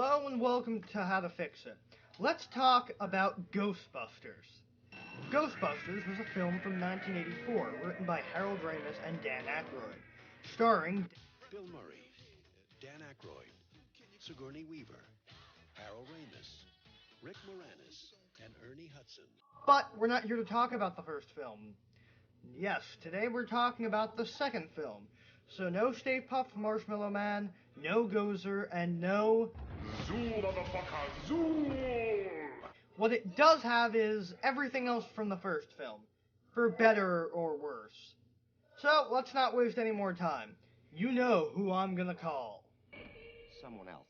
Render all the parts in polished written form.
Hello and welcome to How to Fix It. Let's talk about Ghostbusters. Ghostbusters was a film from 1984 written by Harold Ramis and Dan Aykroyd, starring Bill Murray, Dan Aykroyd, Sigourney Weaver, Harold Ramis, Rick Moranis, and Ernie Hudson. But we're not here to talk about the first film. Yes, today we're talking about the second film. So no Stay Puft Marshmallow Man, no Gozer, and no Zool, motherfucker, Zool! What it does have is everything else from the first film, for better or worse. So let's not waste any more time. You know who I'm gonna call. Someone else.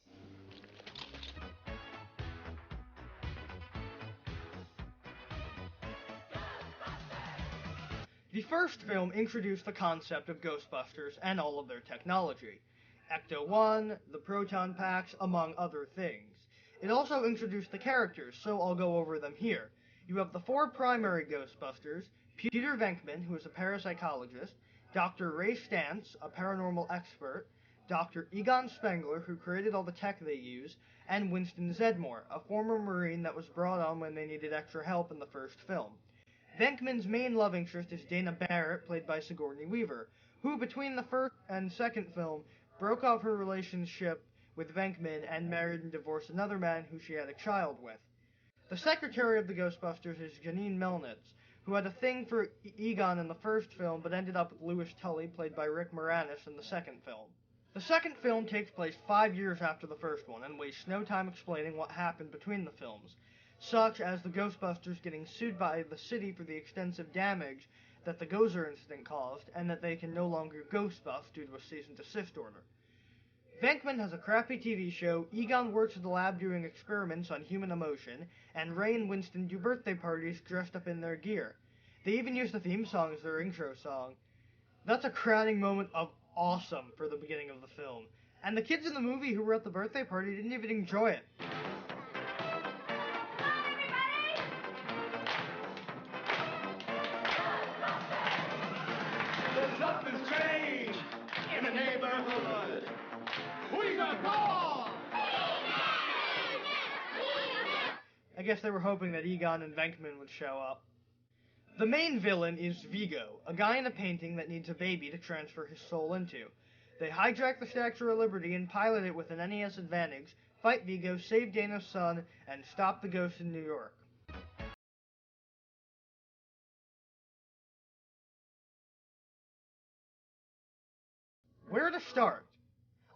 The first film introduced the concept of Ghostbusters and all of their technology. Ecto-1, the proton packs, among other things. It also introduced the characters, so I'll go over them here. You have the four primary Ghostbusters: Peter Venkman, who is a parapsychologist, Dr. Ray Stantz, a paranormal expert, Dr. Egon Spengler, who created all the tech they use, and Winston Zeddemore, a former Marine that was brought on when they needed extra help in the first film. Venkman's main love interest is Dana Barrett, played by Sigourney Weaver, who between the first and second film broke off her relationship with Venkman and married and divorced another man who she had a child with. The secretary of the Ghostbusters is Janine Melnitz, who had a thing for Egon in the first film but ended up with Louis Tully, played by Rick Moranis, in the second film. The second film takes place 5 years after the first one and wastes no time explaining what happened between the films, such as the Ghostbusters getting sued by the city for the extensive damage that the Gozer incident caused, and that they can no longer Ghostbust due to a cease and desist order. Venkman has a crappy TV show, Egon works at the lab doing experiments on human emotion, and Ray and Winston do birthday parties dressed up in their gear. They even use the theme song as their intro song. That's a crowning moment of awesome for the beginning of the film. And the kids in the movie who were at the birthday party didn't even enjoy it. Something's changed in the neighborhood. We got gone! I guess they were hoping that Egon and Venkman would show up. The main villain is Vigo, a guy in a painting that needs a baby to transfer his soul into. They hijack the Statue of Liberty and pilot it with an NES Advantage, fight Vigo, save Dana's son, and stop the ghost in New York. Where to start?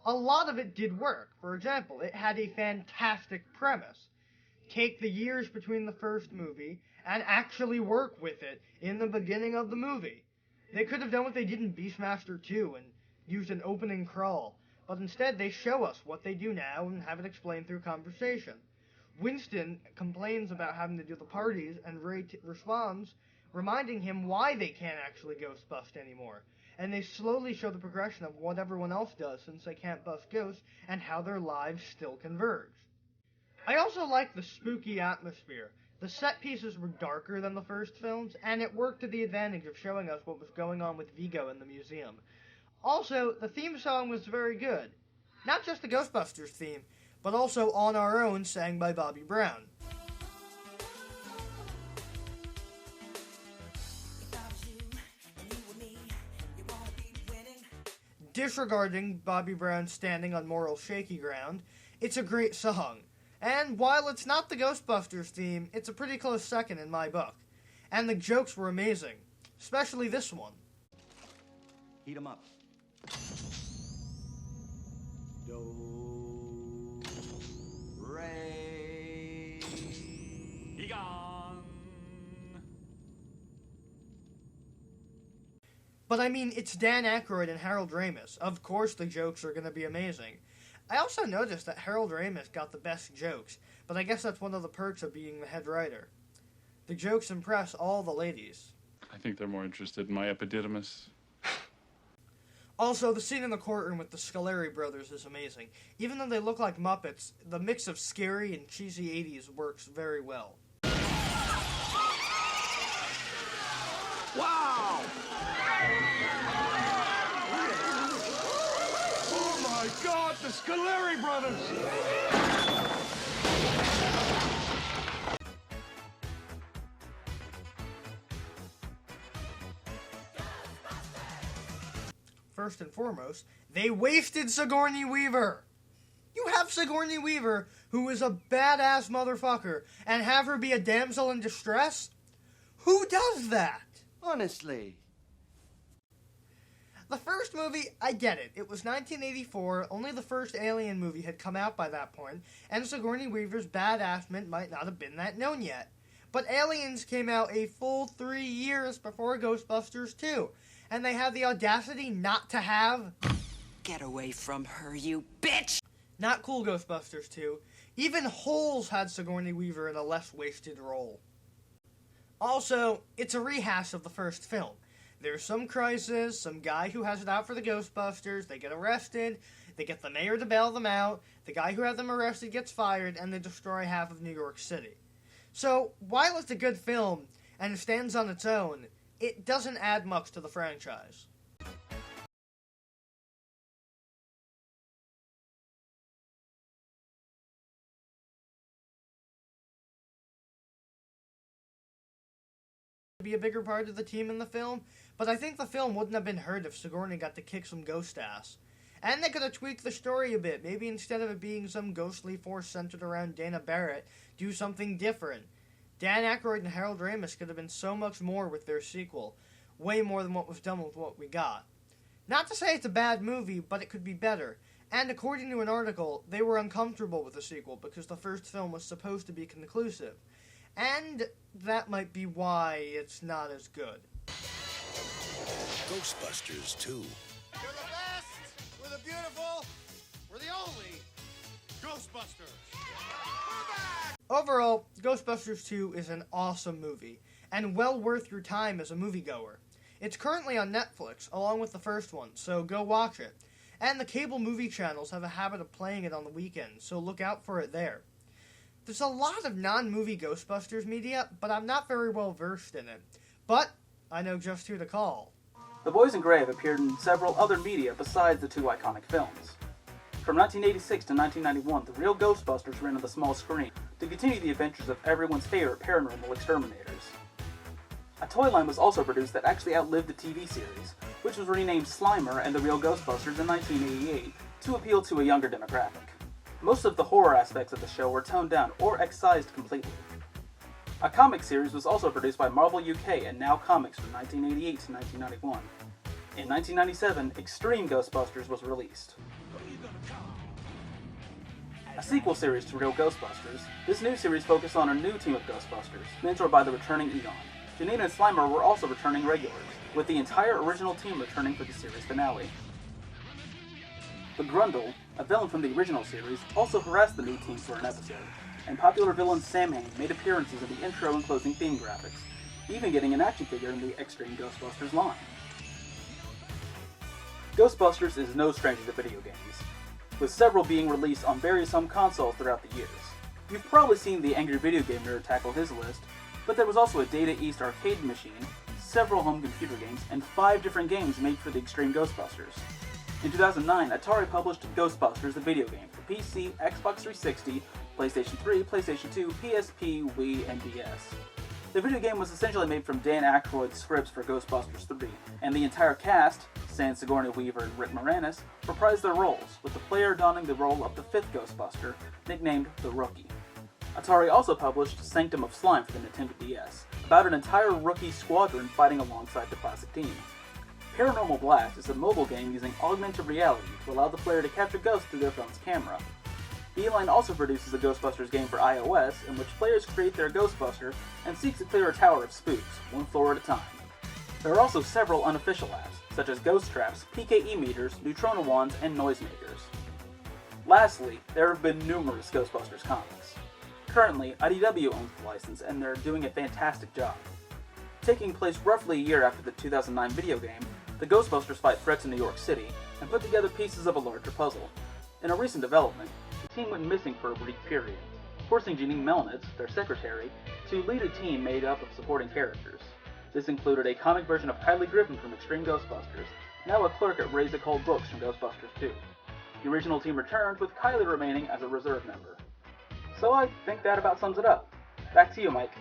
A lot of it did work. For example, it had a fantastic premise. Take the years between the first movie and actually work with it in the beginning of the movie. They could have done what they did in Beastmaster 2 and used an opening crawl, but instead they show us what they do now and have it explained through conversation. Winston complains about having to do the parties, and Ray responds, reminding him why they can't actually ghost bust anymore. And they slowly show the progression of what everyone else does since they can't bust ghosts, and how their lives still converge. I also like the spooky atmosphere. The set pieces were darker than the first films, and it worked to the advantage of showing us what was going on with Vigo in the museum. Also, the theme song was very good. Not just the Ghostbusters theme, but also On Our Own, sang by Bobby Brown. Disregarding Bobby Brown standing on moral shaky ground, it's a great song. And while it's not the Ghostbusters theme, it's a pretty close second in my book. And the jokes were amazing, especially this one. Heat 'em up. Do, Ray, Egon! But I mean, it's Dan Aykroyd and Harold Ramis. Of course the jokes are going to be amazing. I also noticed that Harold Ramis got the best jokes, but I guess that's one of the perks of being the head writer. The jokes impress all the ladies. I think they're more interested in my epididymis. Also, the scene in the courtroom with the Scoleri brothers is amazing. Even though they look like Muppets, the mix of scary and cheesy 80s works very well. Wow! Oh my God, the Scoleri brothers! first and foremost, they wasted Sigourney Weaver. You have Sigourney Weaver, who is a badass motherfucker, and have her be a damsel in distress? Who does that? Honestly. The first movie, I get it. It was 1984, only the first Alien movie had come out by that point, and Sigourney Weaver's badassment might not have been that known yet. But Aliens came out a full 3 years before Ghostbusters 2, and they had the audacity not to have... Get away from her, you bitch! Not cool, Ghostbusters 2. Even Holes had Sigourney Weaver in a less wasted role. Also, it's a rehash of the first film. There's some crisis, some guy who has it out for the Ghostbusters, they get arrested, they get the mayor to bail them out, the guy who had them arrested gets fired, and they destroy half of New York City. So, while it's a good film, and it stands on its own, it doesn't add much to the franchise. Be a bigger part of the team in the film, but I think the film wouldn't have been heard if Sigourney got to kick some ghost ass. And they could have tweaked the story a bit. Maybe instead of it being some ghostly force centered around Dana Barrett, do something different. Dan Aykroyd and Harold Ramis could have been so much more with their sequel. Way more than what was done with what we got. Not to say it's a bad movie, but it could be better. And according to an article, they were uncomfortable with the sequel because the first film was supposed to be conclusive. And that might be why it's not as good. Ghostbusters 2. We're the best, we're the beautiful, we're the only Ghostbusters. We're back! Overall, Ghostbusters 2 is an awesome movie, and well worth your time as a moviegoer. It's currently on Netflix, along with the first one, so go watch it. And the cable movie channels have a habit of playing it on the weekends, so look out for it there. There's a lot of non-movie Ghostbusters media, but I'm not very well versed in it. But I know just who to call. The Boys in Gray have appeared in several other media besides the two iconic films. From 1986 to 1991, the real Ghostbusters ran on the small screen to continue the adventures of everyone's favorite paranormal exterminators. A toy line was also produced that actually outlived the TV series, which was renamed Slimer and the Real Ghostbusters in 1988 to appeal to a younger demographic. Most of the horror aspects of the show were toned down or excised completely. A comic series was also produced by Marvel UK and Now Comics from 1988 to 1991. In 1997, Extreme Ghostbusters was released. A sequel series to Real Ghostbusters, this new series focused on a new team of Ghostbusters, mentored by the returning Eon. Janine and Slimer were also returning regulars, with the entire original team returning for the series finale. The Grundle, a villain from the original series, also harassed the new team for an episode, and popular villain Sam Hain made appearances in the intro and closing theme graphics, even getting an action figure in the Extreme Ghostbusters line. Ghostbusters is no stranger to video games, with several being released on various home consoles throughout the years. You've probably seen the Angry Video Game Nerd tackle his list, but there was also a Data East arcade machine, several home computer games, and 5 different games made for the Extreme Ghostbusters. In 2009, Atari published Ghostbusters, the video game, for PC, Xbox 360, PlayStation 3, PlayStation 2, PSP, Wii, and DS. The video game was essentially made from Dan Aykroyd's scripts for Ghostbusters 3, and the entire cast, sans Sigourney Weaver and Rick Moranis, reprised their roles, with the player donning the role of the 5th Ghostbuster, nicknamed the Rookie. Atari also published Sanctum of Slime for the Nintendo DS, about an entire rookie squadron fighting alongside the classic team. Paranormal Blast is a mobile game using augmented reality to allow the player to capture ghosts through their phone's camera. Beeline also produces a Ghostbusters game for iOS in which players create their Ghostbuster and seek to clear a tower of spooks, one floor at a time. There are also several unofficial apps, such as Ghost Traps, PKE meters, Neutrona wands, and noisemakers. Lastly, there have been numerous Ghostbusters comics. Currently, IDW owns the license and they're doing a fantastic job. Taking place roughly a year after the 2009 video game, the Ghostbusters fight threats in New York City and put together pieces of a larger puzzle. In a recent development, the team went missing for a brief period, forcing Janine Melnitz, their secretary, to lead a team made up of supporting characters. This included a comic version of Kylie Griffin from Extreme Ghostbusters, now a clerk at Raise the Cold Books from Ghostbusters 2. The original team returned, with Kylie remaining as a reserve member. So I think that about sums it up. Back to you, Mike.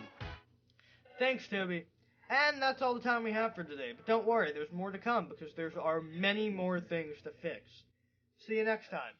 Thanks, Toby. And that's all the time we have for today. But don't worry, there's more to come because there are many more things to fix. See you next time.